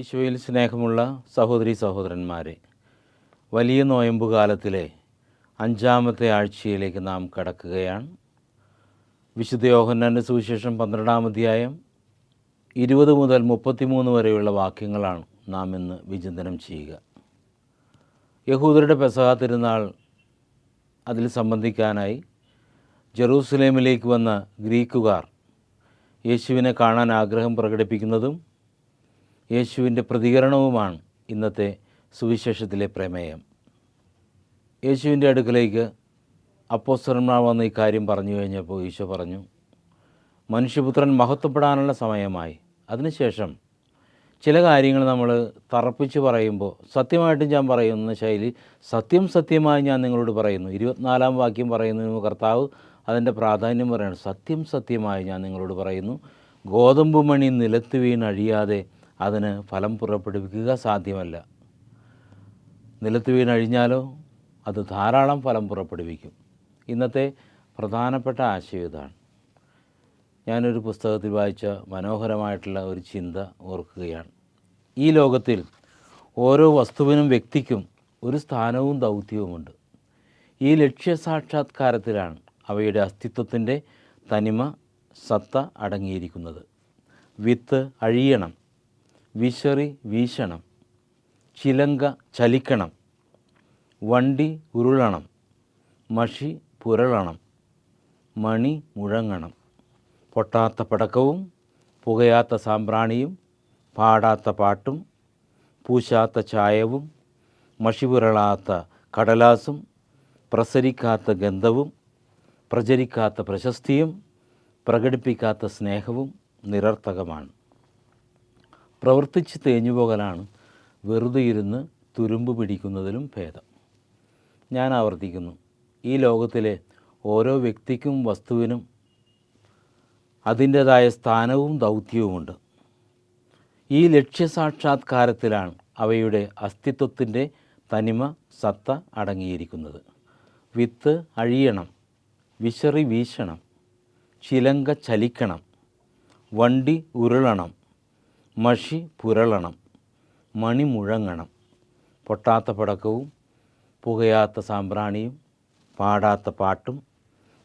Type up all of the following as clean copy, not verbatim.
ഈശോയിൽ സ്നേഹമുള്ള സഹോദരി സഹോദരന്മാരെ, വലിയ നോയമ്പ് കാലത്തിലെ 5-ാമത്തെ ആഴ്ചയിലേക്ക് നാം കടക്കുകയാണ്. വിശുദ്ധ യോഹന്നാൻ്റെ സുവിശേഷം 12-ാം അധ്യായം 20 മുതൽ 33 വരെയുള്ള വാക്യങ്ങളാണ് നാം ഇന്ന് വിചിന്തനം ചെയ്യുക. യഹൂദരുടെ പെസഹ തിരുനാൾ അതിൽ സംബന്ധിക്കാനായി ജെറൂസലേമിലേക്ക് വന്ന ഗ്രീക്കുകാർ യേശുവിനെ കാണാൻ ആഗ്രഹം പ്രകടിപ്പിക്കുന്നതും യേശുവിൻ്റെ പ്രതികരണവുമാണ് ഇന്നത്തെ സുവിശേഷത്തിലെ പ്രമേയം. യേശുവിൻ്റെ അടുക്കലേക്ക് അപ്പോസ്തലന്മാർ വന്ന് ഈ കാര്യം പറഞ്ഞു കഴിഞ്ഞപ്പോൾ ഈശോ പറഞ്ഞു, മനുഷ്യപുത്രൻ മഹത്വപ്പെടാനുള്ള സമയമായി. അതിനുശേഷം ചില കാര്യങ്ങൾ നമ്മൾ തറപ്പിച്ച് പറയുമ്പോൾ സത്യമായിട്ടും ഞാൻ പറയുന്ന ശൈലി, സത്യം സത്യമായി ഞാൻ നിങ്ങളോട് പറയുന്നു. 24-ാം വാക്യം പറയുന്നതിന് കർത്താവ് അതിൻ്റെ പ്രാധാന്യം പറയുന്നു. സത്യം സത്യമായി ഞാൻ നിങ്ങളോട് പറയുന്നു, ഗോതമ്പ് മണി നിലത്ത് വീണഴിയാതെ അതിന് ഫലം പുറപ്പെടുവിക്കുക സാധ്യമല്ല. നിലത്ത് വീണഴിഞ്ഞാലോ അത് ധാരാളം ഫലം പുറപ്പെടുവിക്കും. ഇന്നത്തെ പ്രധാനപ്പെട്ട ആശയം ഇതാണ്. ഞാനൊരു പുസ്തകത്തിൽ വായിച്ച മനോഹരമായിട്ടുള്ള ഒരു ചിന്ത ഓർക്കുകയാണ്. ഈ ലോകത്തിൽ ഓരോ വസ്തുവിനും വ്യക്തിക്കും ഒരു സ്ഥാനവും ദൗത്യവുമുണ്ട്. ഈ ലക്ഷ്യസാക്ഷാത്കാരത്തിലാണ് അവയുടെ അസ്തിത്വത്തിൻ്റെ തനിമ, സത്ത അടങ്ങിയിരിക്കുന്നത്. വിത്ത് അഴിയണം, വിശറി വീശണം, ചിലങ്ക ചലിക്കണം, വണ്ടി ഉരുളണം, മഷി പുരളണം, മണി മുഴങ്ങണം. പൊട്ടാത്ത പടക്കവും പുകയാത്ത സാമ്പ്രാണിയും പാടാത്ത പാട്ടും പൂശാത്ത ചായവും മഷി പുരളാത്ത കടലാസും പ്രസരിക്കാത്ത ഗന്ധവും പ്രചരിക്കാത്ത പ്രശസ്തിയും പ്രകടിപ്പിക്കാത്ത സ്നേഹവും നിരർത്ഥകമാണ്. പ്രവർത്തിച്ച് തേഞ്ഞുപോകലാണ് വെറുതെ ഇരുന്ന് തുരുമ്പ് പിടിക്കുന്നതിലും ഭേദം. ഞാൻ ആവർത്തിക്കുന്നു, ഈ ലോകത്തിലെ ഓരോ വ്യക്തിക്കും വസ്തുവിനും അതിൻ്റേതായ സ്ഥാനവും ദൗത്യവുമുണ്ട്. ഈ ലക്ഷ്യസാക്ഷാത്കാരത്തിലാണ് അവയുടെ അസ്തിത്വത്തിൻ്റെ തനിമ, സത്ത അടങ്ങിയിരിക്കുന്നത്. വിത്ത് അഴിയണം, വിശറി വീശണം, ചിലങ്ക ചലിക്കണം, വണ്ടി ഉരുളണം, മഷി പുരളണം, മണി മുഴങ്ങണം. പൊട്ടാത്ത പടക്കവും പുകയാത്ത സാമ്പ്രാണിയും പാടാത്ത പാട്ടും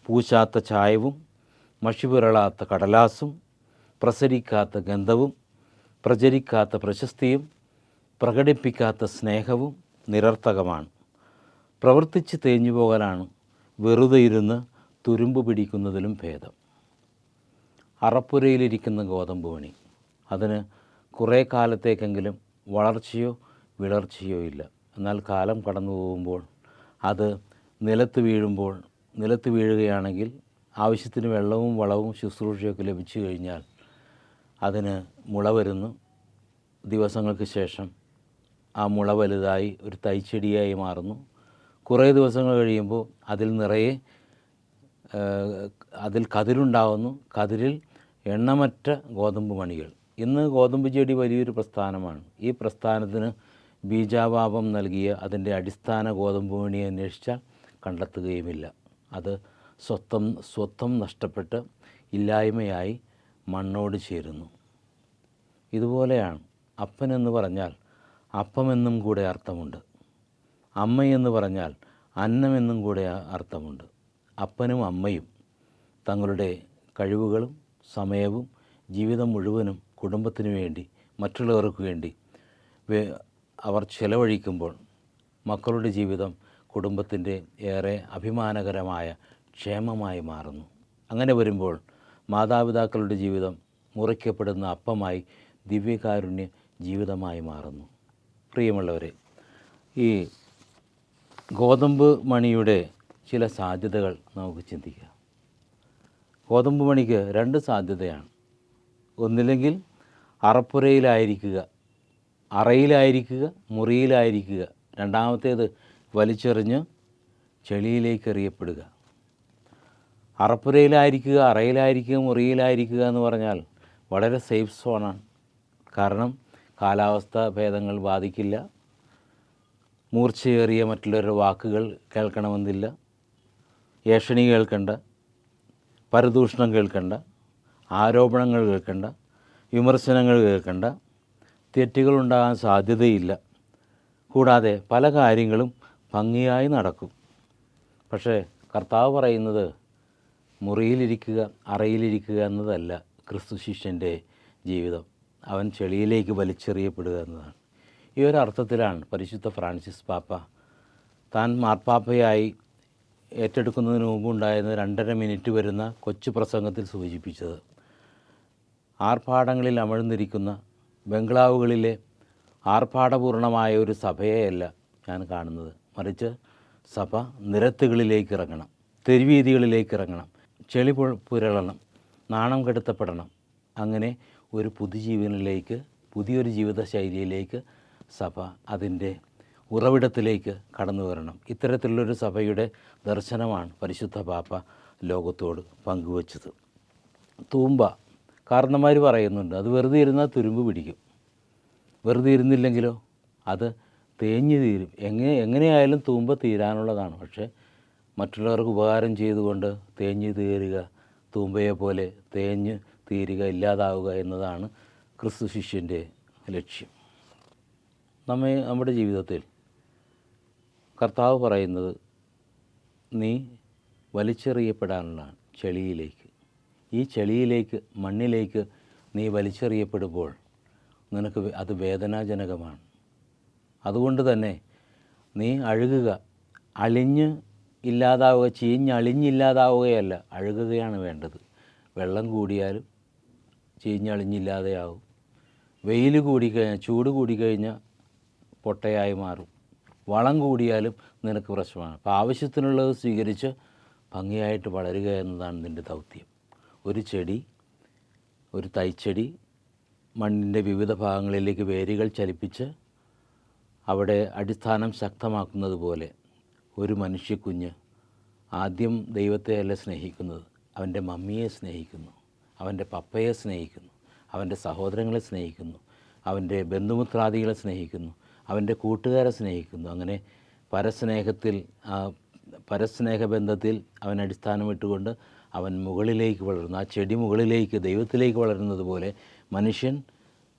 പൂശാത്ത ചായവും മഷി പുരളാത്ത കടലാസും പ്രസരിക്കാത്ത ഗന്ധവും പ്രചരിക്കാത്ത പ്രശസ്തിയും പ്രകടിപ്പിക്കാത്ത സ്നേഹവും നിരർത്ഥകമാണ്. പ്രവർത്തിച്ച് തേഞ്ഞുപോകലാണ് വെറുതെ ഇരുന്ന് തുരുമ്പ് പിടിക്കുന്നതിലും ഭേദം. അറപ്പുരയിലിരിക്കുന്ന ഗോതമ്പ് മണി, അതിന് കുറേ കാലത്തേക്കെങ്കിലും വളർച്ചയോ വിളർച്ചയോ ഇല്ല. എന്നാൽ കാലം കടന്നു പോകുമ്പോൾ അത് നിലത്ത് വീഴുകയാണെങ്കിൽ ആവശ്യത്തിന് വെള്ളവും വളവും ശുശ്രൂഷയൊക്കെ ലഭിച്ചു കഴിഞ്ഞാൽ അതിന് മുള വരുന്നു. ദിവസങ്ങൾക്ക് ശേഷം ആ മുള വലുതായി ഒരു തൈച്ചെടിയായി മാറുന്നു. കുറേ ദിവസങ്ങൾ കഴിയുമ്പോൾ അതിൽ കതിരുണ്ടാവുന്നു. കതിരിൽ എണ്ണമറ്റ ഗോതമ്പ് മണികൾ. ഇന്ന് ഗോതമ്പ് ചെടി വലിയൊരു പ്രസ്ഥാനമാണ്. ഈ പ്രസ്ഥാനത്തിന് ബീജാപാപം നൽകിയ അതിൻ്റെ അടിസ്ഥാന ഗോതമ്പ് മണിയെ അന്വേഷിച്ചാൽ കണ്ടെത്തുകയുമില്ല. അത് സ്വത്വം നഷ്ടപ്പെട്ട് ഇല്ലായ്മയായി മണ്ണോട് ചേരുന്നു. ഇതുപോലെയാണ് അപ്പനെന്ന് പറഞ്ഞാൽ അപ്പമെന്നും കൂടെ അർത്ഥമുണ്ട്. അമ്മയെന്ന് പറഞ്ഞാൽ അന്നമെന്നും കൂടെ അർത്ഥമുണ്ട്. അപ്പനും അമ്മയും തങ്ങളുടെ കഴിവുകളും സമയവും ജീവിതം മുഴുവനും കുടുംബത്തിന് വേണ്ടി, മറ്റുള്ളവർക്ക് വേണ്ടി അവർ ചെലവഴിക്കുമ്പോൾ മക്കളുടെ ജീവിതം കുടുംബത്തിൻ്റെ ഏറെ അഭിമാനകരമായ ക്ഷേമമായി മാറുന്നു. അങ്ങനെ വരുമ്പോൾ മാതാപിതാക്കളുടെ ജീവിതം മുറിക്കപ്പെടുന്ന അപ്പമായി ദിവ്യകാരുണ്യ ജീവിതമായി മാറുന്നു. പ്രിയമുള്ളവരെ, ഈ ഗോതമ്പ് മണിയുടെ ചില സാധ്യതകൾ നമുക്ക് ചിന്തിക്കാം. ഗോതമ്പ് മണിക്ക് 2 സാധ്യതയാണ്. ഒന്നില്ലെങ്കിൽ അറപ്പുരയിലായിരിക്കുക, അറയിലായിരിക്കുക, മുറിയിലായിരിക്കുക. രണ്ടാമത്തേത് വലിച്ചെറിഞ്ഞ് ചെളിയിലേക്ക് എറിയപ്പെടുക. അറപ്പുരയിലായിരിക്കുക, അറയിലായിരിക്കുക, മുറിയിലായിരിക്കുക എന്ന് പറഞ്ഞാൽ വളരെ സേഫ് സോണാണ്. കാരണം കാലാവസ്ഥ ഭേദങ്ങൾ ബാധിക്കില്ല. മൂർച്ചയേറിയ മറ്റുള്ളവരുടെ വാക്കുകൾ കേൾക്കണമെന്നില്ല. ഏഷണി കേൾക്കണ്ട, പരദൂഷണം കേൾക്കണ്ട, ആരോപണങ്ങൾ കേൾക്കണ്ട, വിമർശനങ്ങൾ കേൾക്കണ്ട. തെറ്റുകളുണ്ടാകാൻ സാധ്യതയില്ല. കൂടാതെ പല കാര്യങ്ങളും ഭംഗിയായി നടക്കും. പക്ഷേ കർത്താവ് പറയുന്നത് മുറിയിലിരിക്കുക, അറയിലിരിക്കുക എന്നതല്ല ക്രിസ്തു ശിഷ്യൻ്റെ ജീവിതം. അവൻ ചെളിയിലേക്ക് വലിച്ചെറിയപ്പെടുക എന്നതാണ്. ഈ ഒരു അർത്ഥത്തിലാണ് പരിശുദ്ധ ഫ്രാൻസിസ് പാപ്പ താൻ മാർപ്പാപ്പയായി ഏറ്റെടുക്കുന്നതിന് മുമ്പുണ്ടായിരുന്ന 2.5 മിനിറ്റ് വരുന്ന കൊച്ചു പ്രസംഗത്തിൽ സൂചിപ്പിച്ചത്. ആർഭാടങ്ങളിൽ അമഴ്ന്നിരിക്കുന്ന ബംഗ്ലാവുകളിലെ ആർഭാടപൂർണമായ ഒരു സഭയെയല്ല ഞാൻ കാണുന്നത്. മറിച്ച് സഭ നിരത്തുകളിലേക്ക് ഇറങ്ങണം, തെരുവീതികളിലേക്ക് ഇറങ്ങണം, ചെളി പുരളണം, നാണം കെടുത്തപ്പെടണം. അങ്ങനെ ഒരു പുതുജീവനിലേക്ക്, പുതിയൊരു ജീവിതശൈലിയിലേക്ക് സഭ അതിൻ്റെ ഉറവിടത്തിലേക്ക് കടന്നു വരണം. ഇത്തരത്തിലുള്ളൊരു സഭയുടെ ദർശനമാണ് പരിശുദ്ധ പാപ്പ ലോകത്തോട് പങ്കുവച്ചത്. തൂമ്പ കാരണന്മാർ പറയുന്നുണ്ട്, അത് വെറുതെ ഇരുന്നാൽ തുരുമ്പ് പിടിക്കും. വെറുതെ ഇരുന്നില്ലെങ്കിലോ അത് തേഞ്ഞ് തീരും. എങ്ങനെയായാലും തൂമ്പ തീരാനുള്ളതാണ്. പക്ഷേ മറ്റുള്ളവർക്ക് ഉപകാരം ചെയ്തുകൊണ്ട് തേഞ്ഞ് തീരുക, തൂമ്പയെ പോലെ തേഞ്ഞ് തീരുക, ഇല്ലാതാവുക എന്നതാണ് ക്രിസ്തു ശിഷ്യൻ്റെ ലക്ഷ്യം. നമ്മുടെ ജീവിതത്തിൽ കർത്താവ് പറയുന്നത് നീ വലിച്ചെറിയപ്പെടാനുള്ളതാണ് ചെളിയിലേക്ക്. ഈ ചെളിയിലേക്ക്, മണ്ണിലേക്ക് നീ വലിച്ചെറിയപ്പെടുമ്പോൾ നിനക്ക് അത് വേദനാജനകമാണ്. അതുകൊണ്ട് തന്നെ നീ അഴുകുക, അളിഞ്ഞ് ഇല്ലാതാവുക, ചീഞ്ഞളിഞ്ഞില്ലാതാവുകയല്ല, അഴുകുകയാണ് വേണ്ടത്. വെള്ളം കൂടിയാലും ചീഞ്ഞളിഞ്ഞില്ലാതെയാവും. വെയിൽ കൂടിക്കഴിഞ്ഞാൽ, ചൂട് കൂടിക്കഴിഞ്ഞാൽ പൊട്ടയായി മാറും. വളം കൂടിയാലും നിനക്ക് പ്രശ്നമാണ്. അപ്പോൾ ആവശ്യത്തിനുള്ളത് സ്വീകരിച്ച് ഭംഗിയായിട്ട് വളരുക എന്നതാണ് നിൻ്റെ ദൗത്യം. ഒരു ചെടി, ഒരു തൈച്ചെടി മണ്ണിൻ്റെ വിവിധ ഭാഗങ്ങളിലേക്ക് വേരുകൾ ചലിപ്പിച്ച് അവിടെ അടിസ്ഥാനം ശക്തമാക്കുന്നത് പോലെ ഒരു മനുഷ്യക്കുഞ്ഞ് ആദ്യം ദൈവത്തെയല്ല സ്നേഹിക്കുന്നത്, അവൻ്റെ മമ്മിയെ സ്നേഹിക്കുന്നു, അവൻ്റെ പപ്പയെ സ്നേഹിക്കുന്നു, അവൻ്റെ സഹോദരങ്ങളെ സ്നേഹിക്കുന്നു, അവൻ്റെ ബന്ധുമിത്രാദികളെ സ്നേഹിക്കുന്നു, അവൻ്റെ കൂട്ടുകാരെ സ്നേഹിക്കുന്നു. അങ്ങനെ പരസ്നേഹബന്ധത്തിൽ അവൻ അടിസ്ഥാനമിട്ടുകൊണ്ട് അവൻ മുകളിലേക്ക് വളരുന്നു. ആ ചെടി മുകളിലേക്ക്, ദൈവത്തിലേക്ക് വളരുന്നത് പോലെ മനുഷ്യൻ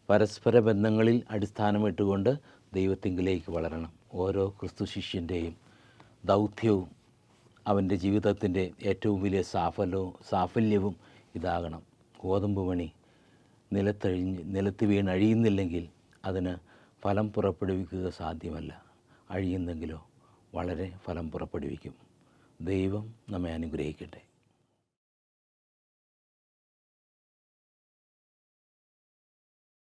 പരസ്പര ബന്ധങ്ങളിൽ അടിസ്ഥാനമിട്ടുകൊണ്ട് ദൈവത്തിങ്കിലേക്ക് വളരണം. ഓരോ ക്രിസ്തു ശിഷ്യൻ്റെയും ദൗത്യവും അവൻ്റെ ജീവിതത്തിൻ്റെ ഏറ്റവും വലിയ സാഫല്യവും ഇതാകണം. ഗോതമ്പ് മണി നിലത്ത് വീണഴിയുന്നില്ലെങ്കിൽ അതിന് ഫലം പുറപ്പെടുവിക്കുക സാധ്യമല്ല. അഴിയുന്നെങ്കിലോ വളരെ ഫലം പുറപ്പെടുവിക്കും. ദൈവം നമ്മെ അനുഗ്രഹിക്കട്ടെ.